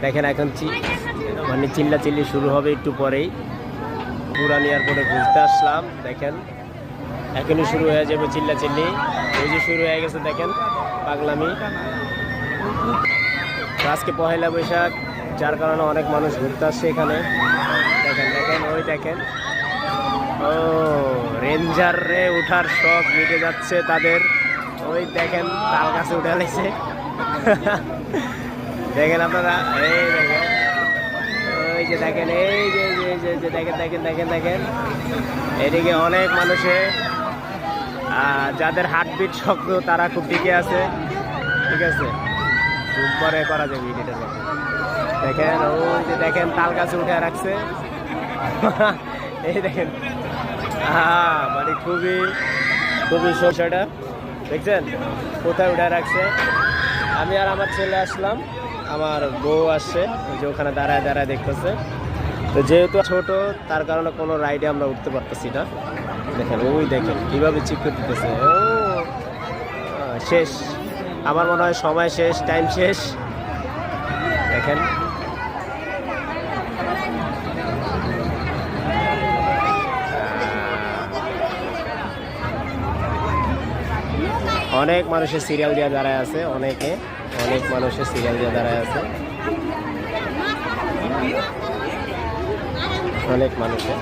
দেখেন এখন মানে চিল্লাচিল্লি শুরু হবে একটু পরেই। পুরান এয়ারপোর্টে ঘুরতে আসলাম, দেখেন এখনই শুরু হয়ে যাবে চিল্লাচিল্লি। এই যে শুরু হয়ে গেছে দেখেন পাগলামি। আজকে পহেলা বৈশাখ, যার কারণে অনেক মানুষ ঘুরতে আসছে এখানে। দেখেন দেখেন ওই দেখেন, ও রেঞ্জার রে উঠার শখ মিটে যাচ্ছে তাদের। ওই দেখেন তাল গাছে উঠে লাগছে। দেখেন আপনারা, এই দেখেন ওই যে দেখেন, এই যে দেখেন দেখেন দেখেন দেখেন এদিকে অনেক মানুষে যাদের হার্টবিট শক্ত তারা খুব টিকে আছে। ঠিক আছে, খুব পরে করা যাবে ভিডিওটা। দেখেন ওই যে দেখেন তাল গাছে উঠে রাখছে। এই দেখেন মানে খুবই খুবই সমস্যাটা দেখছেন কোথায় উঠে রাখছে। আমি আর আমার ছেলে আসলাম, আমার বউ আসছে ওই যে ওখানে দাঁড়ায় দাঁড়ায় দেখতেছে। তো যেহেতু ছোট তার কারণে কোনো রাইডে আমরা উঠতে পারতেছি না। দেখেন ওই দেখেন কীভাবে চিক করে দিতেছে। ও শেষ, আমার মনে হয় সময় শেষ, টাইম শেষ। দেখেন অনেক মানুষের সিরিয়াল দিয়ে দাঁড়ায় আছে, অনেক মানুষের সিরিয়াল দিয়ে দাঁড়ায় আছে, অনেক মানুষের।